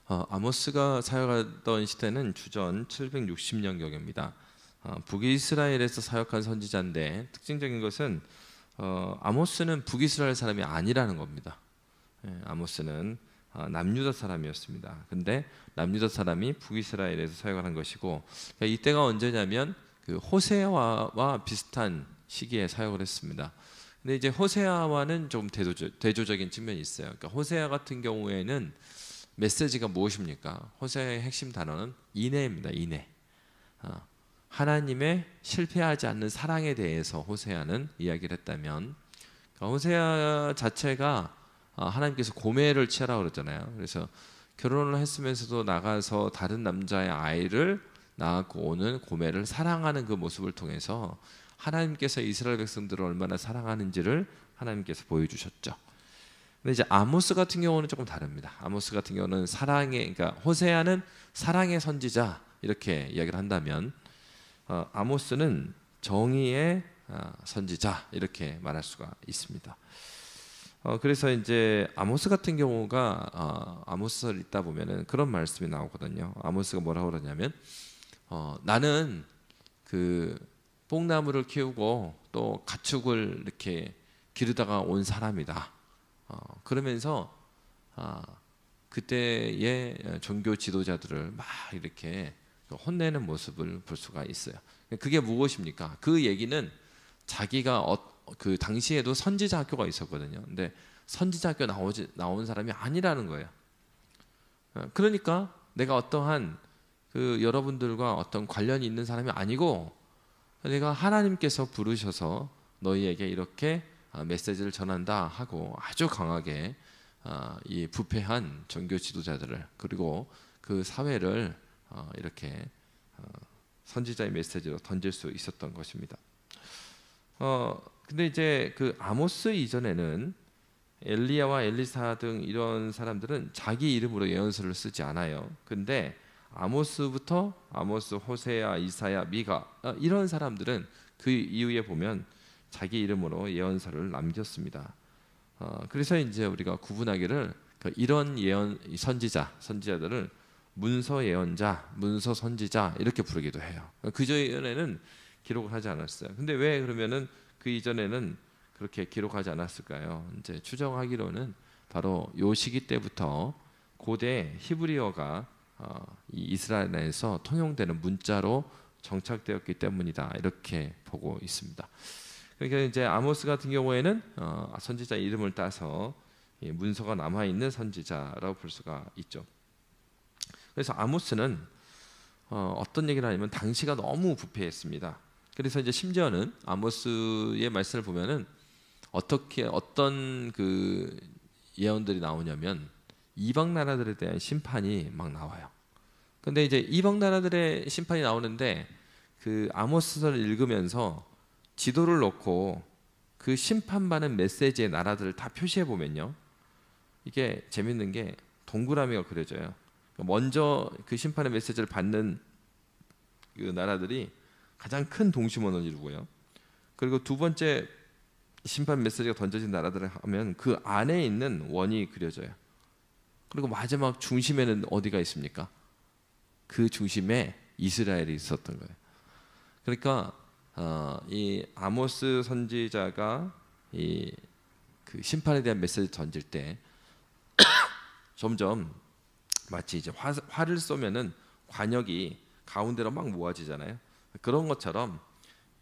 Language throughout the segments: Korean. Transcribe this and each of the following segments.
아모스가 사역하던 시대는 주전 760년경입니다. 북이스라엘에서 사역한 선지자인데 특징적인 것은 아모스는 북이스라엘 사람이 아니라는 겁니다. 아모스는 남유다 사람이었습니다. 근데 남유다 사람이 북이스라엘에서 사역을 한 것이고, 그러니까 이때가 언제냐면 그 호세아와 비슷한 시기에 사역을 했습니다. 근데 이제 호세아와는 좀 대조적인 측면이 있어요. 그러니까 호세아 같은 경우에는 메시지가 무엇입니까? 호세아의 핵심 단어는 인애입니다. 인애. 하나님의 실패하지 않는 사랑에 대해서 호세아는 이야기를 했다면, 그러니까 호세아 자체가 하나님께서 고매를 취하라고 그랬잖아요. 그래서 결혼을 했으면서도 나가서 다른 남자의 아이를 낳고 오는 고매를 사랑하는 그 모습을 통해서 하나님께서 이스라엘 백성들을 얼마나 사랑하는지를 하나님께서 보여주셨죠. 근데 이제 아모스 같은 경우는 조금 다릅니다. 아모스 같은 경우는 사랑의, 그러니까 호세아는 사랑의 선지자 이렇게 이야기를 한다면, 아모스는 정의의 선지자 이렇게 말할 수가 있습니다. 그래서 이제 아모스 같은 경우가 아모스를 읽다 보면은 그런 말씀이 나오거든요. 아모스가 뭐라고 그러냐면, 나는 그 뽕나무를 키우고 또 가축을 이렇게 기르다가 온 사람이다. 그러면서 그때의 종교 지도자들을 막 이렇게 혼내는 모습을 볼 수가 있어요. 그게 무엇입니까? 그 얘기는 자기가 그 당시에도 선지자 학교가 있었거든요. 근데 선지자 학교 나온 사람이 아니라는 거예요. 그러니까 내가 어떠한 그 여러분들과 어떤 관련이 있는 사람이 아니고, 내가 하나님께서 부르셔서 너희에게 이렇게 메시지를 전한다 하고 아주 강하게 이 부패한 종교 지도자들을, 그리고 그 사회를 이렇게 선지자의 메시지로 던질 수 있었던 것입니다. 근데 이제 그 아모스 이전에는 엘리야와 엘리사 등 이런 사람들은 자기 이름으로 예언서를 쓰지 않아요. 근데 아모스부터 아모스, 호세아, 이사야, 미가 이런 사람들은 그 이후에 보면 자기 이름으로 예언서를 남겼습니다. 그래서 이제 우리가 구분하기를 이런 예언 선지자들을 문서 예언자, 문서 선지자 이렇게 부르기도 해요. 그 전에는 기록을 하지 않았어요. 근데 왜 그러면은 그 이전에는 그렇게 기록하지 않았을까요? 이제 추정하기로는 바로 요 시기 때부터 고대 히브리어가 이 이스라엘에서 통용되는 문자로 정착되었기 때문이다 이렇게 보고 있습니다. 그러니까 이제 아모스 같은 경우에는 선지자 이름을 따서 문서가 남아 있는 선지자라고 볼 수가 있죠. 그래서 아모스는 어떤 얘기를 하냐면 당시가 너무 부패했습니다. 그래서 이제 심지어는 아모스의 말씀을 보면은 어떤 그 예언들이 나오냐면 이방 나라들에 대한 심판이 막 나와요. 근데 이제 이방 나라들의 심판이 나오는데 그 아모스서를 읽으면서 지도를 놓고 그 심판받는 메시지의 나라들을 다 표시해 보면요, 이게 재밌는 게 동그라미가 그려져요. 먼저 그 심판의 메시지를 받는 그 나라들이 가장 큰 동심원을 이루고요. 그리고 두 번째 심판 메시지가 던져진 나라들을 하면 그 안에 있는 원이 그려져요. 그리고 마지막 중심에는 어디가 있습니까? 그 중심에 이스라엘이 있었던 거예요. 그러니까 이 아모스 선지자가 이 그 심판에 대한 메시지를 던질 때 점점 마치 이제 활을 쏘면은 관역이 가운데로 막 모아지잖아요. 그런 것처럼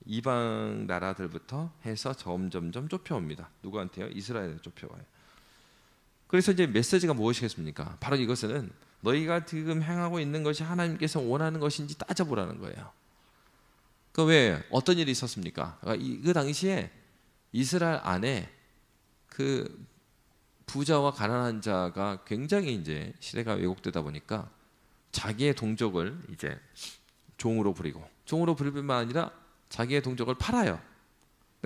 이방 나라들부터 해서 점점점 좁혀옵니다. 누구한테요? 이스라엘에 좁혀와요. 그래서 이제 메시지가 무엇이겠습니까? 바로 이것은 너희가 지금 행하고 있는 것이 하나님께서 원하는 것인지 따져보라는 거예요. 그 왜 어떤 일이 있었습니까? 그 당시에 이스라엘 안에 그 부자와 가난한 자가 굉장히 이제 시대가 왜곡되다 보니까 자기의 동족을 이제 종으로 부리고, 종으로 부릴 뿐만 아니라 자기의 동족을 팔아요.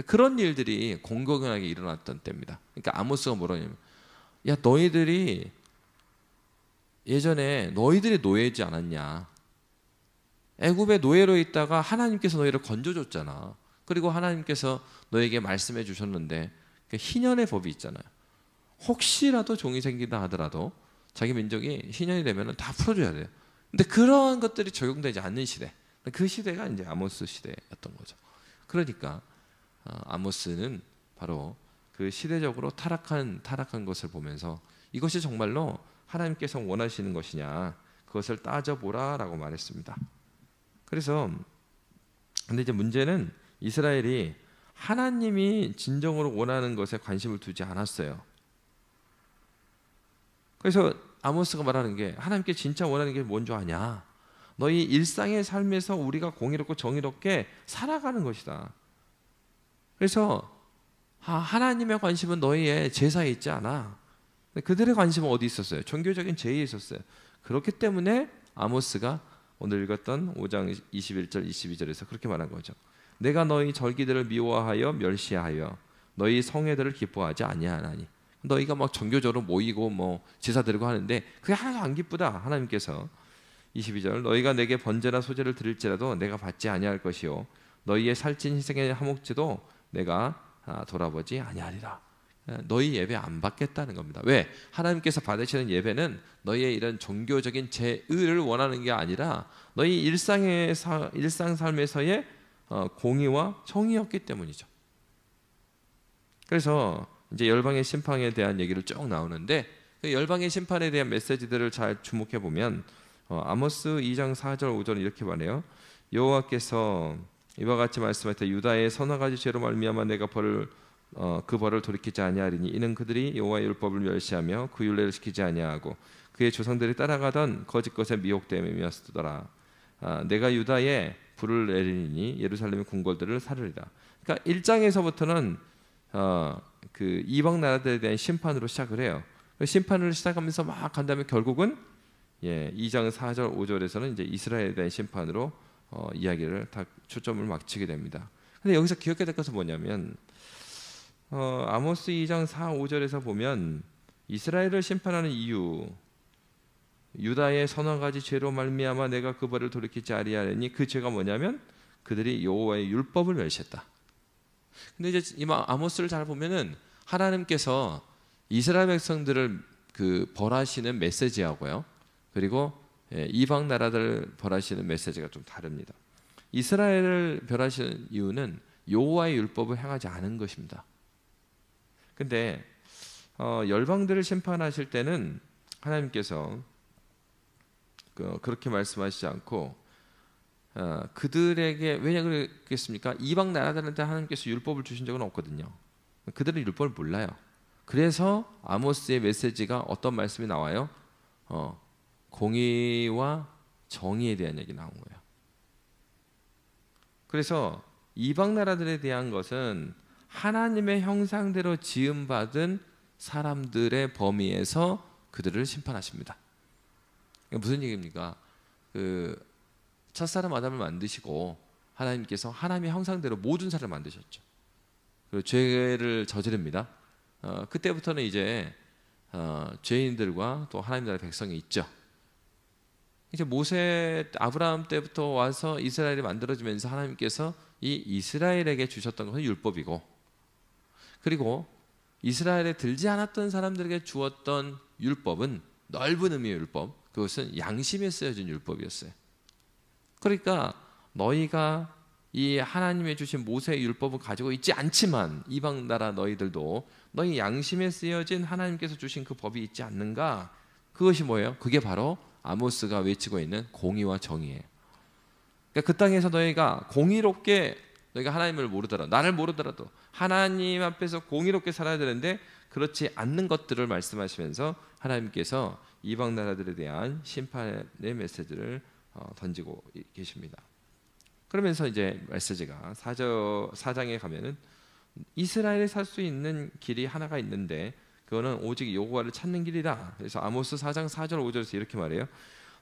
그런 일들이 공공연하게 일어났던 때입니다. 그러니까 아모스가 뭐라냐면, 야 너희들이 예전에 너희들이 노예지 않았냐? 애굽의 노예로 있다가 하나님께서 너희를 건져줬잖아. 그리고 하나님께서 너에게 말씀해 주셨는데 그 희년의 법이 있잖아요. 혹시라도 종이 생긴다 하더라도 자기 민족이 희년이 되면 다 풀어줘야 돼요. 근데 그런 것들이 적용되지 않는 시대, 그 시대가 이제 아모스 시대였던 거죠. 그러니까 아모스는 바로 그 시대적으로 타락한 것을 보면서 이것이 정말로 하나님께서 원하시는 것이냐, 그것을 따져보라라고 말했습니다. 그래서 근데 이제 문제는 이스라엘이 하나님이 진정으로 원하는 것에 관심을 두지 않았어요. 그래서 아모스가 말하는 게, 하나님께 진짜 원하는 게 뭔 줄 아냐? 너희 일상의 삶에서 우리가 공의롭고 정의롭게 살아가는 것이다. 그래서 하나님의 관심은 너희의 제사에 있지 않아. 그들의 관심은 어디 있었어요? 종교적인 제의에 있었어요. 그렇기 때문에 아모스가 오늘 읽었던 5장 21절 22절에서 그렇게 말한 거죠. 내가 너희 절기들을 미워하여 멸시하여 너희 성회들을 기뻐하지 아니하나니. 너희가 막 종교적으로 모이고 뭐 제사 드리고 하는데 그게 하나도 안 기쁘다. 하나님께서 22절 너희가 내게 번제나 소제를 드릴지라도 내가 받지 아니할 것이요 너희의 살찐 희생의 화목제도 내가 돌아보지 아니하리라. 너희 예배 안 받겠다는 겁니다. 왜? 하나님께서 받으시는 예배는 너희의 이런 종교적인 제의를 원하는 게 아니라 너희 일상 삶에서의 공의와 정의였기 때문이죠. 그래서 이제 열방의 심판에 대한 얘기를 쭉 나오는데 그 열방의 심판에 대한 메시지들을 잘 주목해 보면 아모스 2장 4절 5절 이렇게 말해요. 여호와께서 이와 같이 말씀하셨다. 유다의 서너 가지 죄로 말미암아 내가 그 벌을 돌이키지 아니하리니 이는 그들이 여호와의 율법을 멸시하며 그 율례를 지키지 아니하고 그의 조상들이 따라가던 거짓 것에 미혹됨이었더라. 내가 유다에 불을 내리니 예루살렘의 궁궐들을 사르리라. 그러니까 1장에서부터는 그 이방 나라들에 대한 심판으로 시작을 해요. 심판을 시작하면서 막 간 다음에 결국은 2장 4절 5절에서는 이제 이스라엘에 대한 심판으로 이야기를 다 초점을 맞추게 됩니다. 근데 여기서 기억해야 될 것은 뭐냐면 아모스 2장 4, 5절에서 보면 이스라엘을 심판하는 이유, 유다의 서너 가지 죄로 말미암아 내가 그 벌을 돌이키지 아니하리니 그 죄가 뭐냐면 그들이 여호와의 율법을 멸시했다. 근데 이제 이 아모스를 잘 보면은 하나님께서 이스라엘 백성들을 그 벌하시는 메시지하고요, 그리고 이방 나라들을 벌하시는 메시지가 좀 다릅니다. 이스라엘을 벌하시는 이유는 여호와의 율법을 행하지 않은 것입니다. 근데 열방들을 심판하실 때는 하나님께서 그렇게 말씀하시지 않고 그들에게, 왜냐 그랬겠습니까? 이방 나라들한테 하나님께서 율법을 주신 적은 없거든요. 그들은 율법을 몰라요. 그래서 아모스의 메시지가 어떤 말씀이 나와요? 공의와 정의에 대한 얘기 나온 거예요. 그래서 이방 나라들에 대한 것은 하나님의 형상대로 지음받은 사람들의 범위에서 그들을 심판하십니다. 무슨 얘기입니까? 첫사람 아담을 만드시고 하나님께서 하나님의 형상대로 모든 사람을 만드셨죠. 그리고 죄를 저지릅니다. 그때부터는 이제 죄인들과 또 하나님 나라의 백성이 있죠. 이제 모세, 아브라함 때부터 와서 이스라엘이 만들어지면서 하나님께서 이 이스라엘에게 주셨던 것은 율법이고, 그리고 이스라엘에 들지 않았던 사람들에게 주었던 율법은 넓은 의미의 율법, 그것은 양심에 쓰여진 율법이었어요. 그러니까 너희가 이 하나님의 주신 모세의 율법을 가지고 있지 않지만 이방 나라 너희들도 너희 양심에 쓰여진 하나님께서 주신 그 법이 있지 않는가? 그것이 뭐예요? 그게 바로 아모스가 외치고 있는 공의와 정의예요. 그러니까 그 땅에서 너희가 공의롭게, 너희가 하나님을 모르더라도, 나를 모르더라도 하나님 앞에서 공의롭게 살아야 되는데 그렇지 않는 것들을 말씀하시면서 하나님께서 이방 나라들에 대한 심판의 메시지를 던지고 계십니다. 그러면서 이제 메시지가 4장에 가면은 이스라엘에 살 수 있는 길이 하나가 있는데 그거는 오직 여호와를 찾는 길이다. 그래서 아모스 4장 4절 5절에서 이렇게 말해요.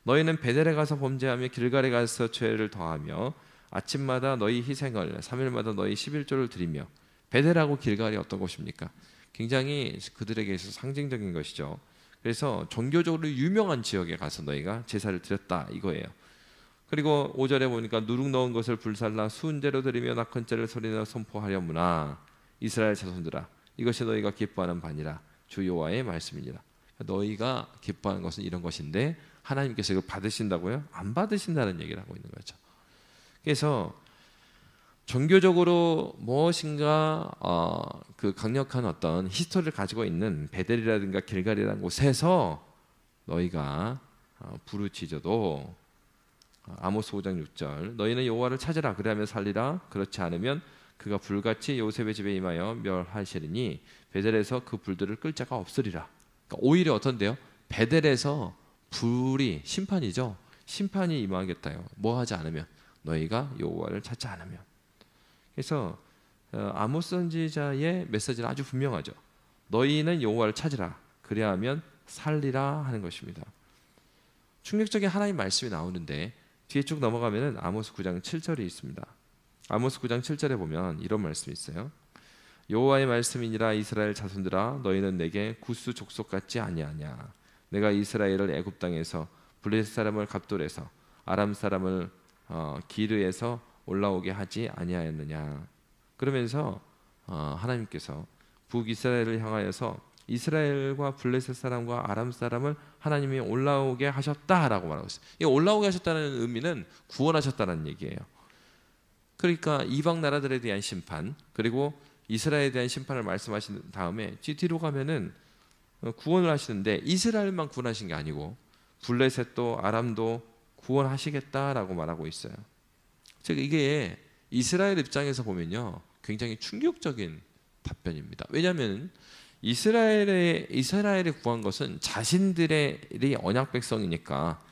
너희는 베델에 가서 범죄하며 길갈에 가서 죄를 더하며 아침마다 너희 희생을 3일마다 너희 11조를 드리며. 베델하고 길갈이 어떤 곳입니까? 굉장히 그들에게 있어서 상징적인 것이죠. 그래서 종교적으로 유명한 지역에 가서 너희가 제사를 드렸다 이거예요. 그리고 5절에 보니까 누룩 넣은 것을 불살라 수은제로 드리며 낙헌제를 소리내어 선포하려무나 이스라엘 자손들아 이것이 너희가 기뻐하는 바니라 주 여호와의 말씀이니라. 너희가 기뻐하는 것은 이런 것인데 하나님께서 이걸 받으신다고요? 안 받으신다는 얘기를 하고 있는 거죠. 그래서 종교적으로 무엇인가 그 강력한 어떤 히스토리를 가지고 있는 베델이라든가 길갈이라는 곳에서 너희가 부르짖어도 아모스 5장 6절 너희는 여호와를 찾으라 그리하면 살리라 그렇지 않으면 그가 불같이 요셉의 집에 임하여 멸하시리니 베델에서 그 불들을 끌 자가 없으리라. 그러니까 오히려 어떤데요? 베델에서 불이 심판이죠. 심판이 임하겠다요. 뭐 하지 않으면 너희가 여호와를 찾지 않으면. 그래서 아모스 선지자의 메시지는 아주 분명하죠. 너희는 여호와를 찾으라 그리하면 살리라 하는 것입니다. 충격적인 하나님 말씀이 나오는데 뒤에 쭉 넘어가면은 아모스 9장 7절이 있습니다. 아모스 9장 7절에 보면 이런 말씀이 있어요. 여호와의 말씀이니라 이스라엘 자손들아 너희는 내게 구스 족속 같지 아니하냐. 내가 이스라엘을 애굽 땅에서 블레셋 사람을 갑돌에서 아람 사람을 기르에서 올라오게 하지 아니하였느냐. 그러면서 하나님께서 북이스라엘을 향하여서 이스라엘과 블레셋 사람과 아람 사람을 하나님이 올라오게 하셨다라고 말하고 있어요. 이 올라오게 하셨다는 의미는 구원하셨다는 얘기예요. 그러니까 이방 나라들에 대한 심판 그리고 이스라엘에 대한 심판을 말씀하신 다음에 뒤로 가면은 구원을 하시는데 이스라엘만 구원하신 게 아니고 블레셋도 아람도 구원하시겠다라고 말하고 있어요. 즉 이게 이스라엘 입장에서 보면요 굉장히 충격적인 답변입니다. 왜냐하면 이스라엘에 구한 것은 자신들의 언약 백성이니까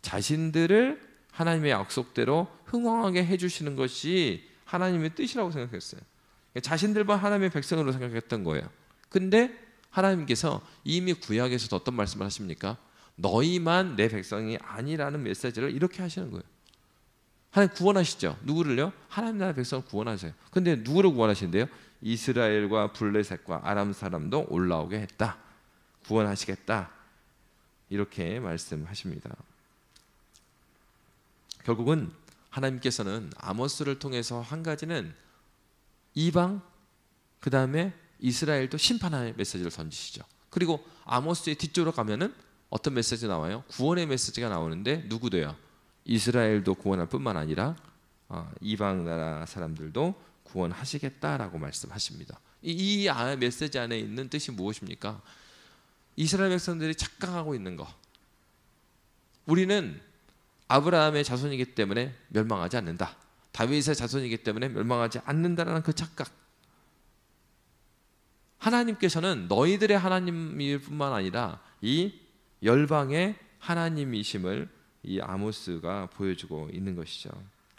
자신들을 하나님의 약속대로 흥왕하게 해주시는 것이 하나님의 뜻이라고 생각했어요. 자신들만 하나님의 백성으로 생각했던 거예요. 근데 하나님께서 이미 구약에서도 어떤 말씀을 하십니까? 너희만 내 백성이 아니라는 메시지를 이렇게 하시는 거예요. 하나님 구원하시죠. 누구를요? 하나님 나라 백성을 구원하세요. 근데 누구를 구원하신대요? 이스라엘과 블레셋과 아람 사람도 올라오게 했다. 구원하시겠다. 이렇게 말씀하십니다. 결국은 하나님께서는 아모스를 통해서 한 가지는 이방 그 다음에 이스라엘도 심판의 메시지를 던지시죠. 그리고 아모스의 뒤쪽으로 가면은 어떤 메시지 나와요? 구원의 메시지가 나오는데 누구도요? 이스라엘도 구원할 뿐만 아니라 이방 나라 사람들도 구원하시겠다라고 말씀하십니다. 이 메시지 안에 있는 뜻이 무엇입니까? 이스라엘 백성들이 착각하고 있는 거. 우리는 아브라함의 자손이기 때문에 멸망하지 않는다. 다윗의 자손이기 때문에 멸망하지 않는다라는 그 착각. 하나님께서는 너희들의 하나님일 뿐만 아니라 이 열방의 하나님이심을 이 아모스가 보여주고 있는 것이죠.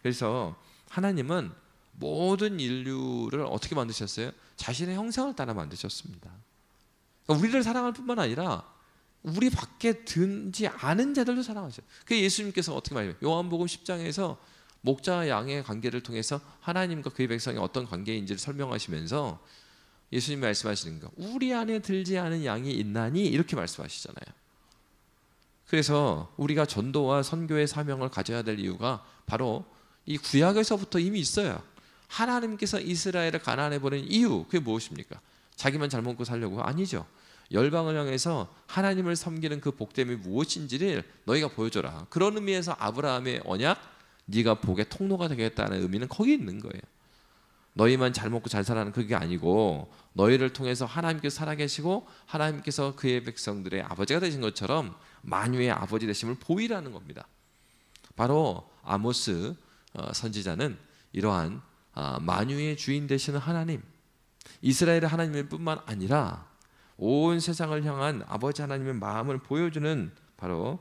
그래서 하나님은 모든 인류를 어떻게 만드셨어요? 자신의 형상을 따라 만드셨습니다. 그러니까 우리를 사랑할 뿐만 아니라 우리 밖에 든지 않은 자들도 사랑하셔요. 그 예수님께서 어떻게 말해요? 요한복음 10장에서 목자와 양의 관계를 통해서 하나님과 그의 백성이 어떤 관계인지를 설명하시면서 예수님이 말씀하시는 거, 우리 안에 들지 않은 양이 있나니 이렇게 말씀하시잖아요. 그래서 우리가 전도와 선교의 사명을 가져야 될 이유가 바로 이 구약에서부터 이미 있어요. 하나님께서 이스라엘을 가난해 버린 이유, 그게 무엇입니까? 자기만 잘 먹고 살려고? 아니죠. 열방을 향해서 하나님을 섬기는 그 복됨이 무엇인지를 너희가 보여줘라. 그런 의미에서 아브라함의 언약, 네가 복의 통로가 되겠다는 의미는 거기 있는 거예요. 너희만 잘 먹고 잘 살라는 그게 아니고 너희를 통해서 하나님께서 살아계시고 하나님께서 그의 백성들의 아버지가 되신 것처럼 만유의 아버지 되심을 보이라는 겁니다. 바로 아모스 선지자는 이러한 만유의 주인 되시는 하나님, 이스라엘의 하나님일 뿐만 아니라 온 세상을 향한 아버지 하나님의 마음을 보여주는 바로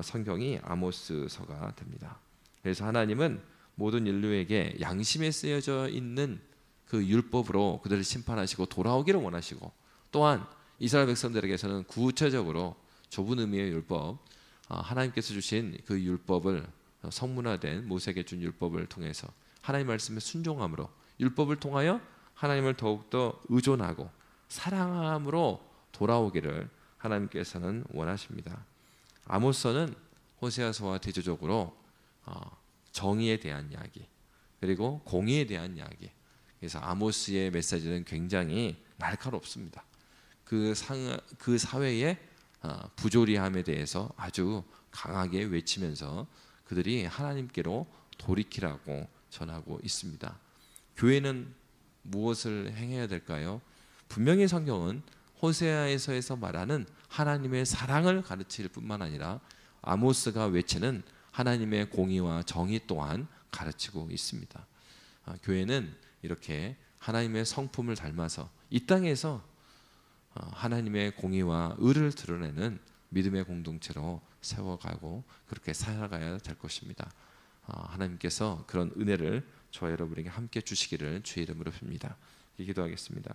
성경이 아모스서가 됩니다. 그래서 하나님은 모든 인류에게 양심에 쓰여져 있는 그 율법으로 그들을 심판하시고 돌아오기를 원하시고, 또한 이스라엘 백성들에게서는 구체적으로 좁은 의미의 율법, 하나님께서 주신 그 율법을 성문화된 모세에게 준 율법을 통해서 하나님 말씀에 순종함으로 율법을 통하여 하나님을 더욱더 의존하고 사랑함으로 돌아오기를 하나님께서는 원하십니다. 아모스는 호세아서와 대조적으로 정의에 대한 이야기, 그리고 공의에 대한 이야기. 그래서 아모스의 메시지는 굉장히 날카롭습니다. 그 사회에 부조리함에 대해서 아주 강하게 외치면서 그들이 하나님께로 돌이키라고 전하고 있습니다. 교회는 무엇을 행해야 될까요? 분명히 성경은 호세아에서 말하는 하나님의 사랑을 가르칠 뿐만 아니라 아모스가 외치는 하나님의 공의와 정의 또한 가르치고 있습니다. 교회는 이렇게 하나님의 성품을 닮아서 이 땅에서 하나님의 공의와 의를 드러내는 믿음의 공동체로 세워가고 그렇게 살아가야 될 것입니다. 하나님께서 그런 은혜를 저와 여러분에게 함께 주시기를 주의 이름으로 빕니다. 기도하겠습니다.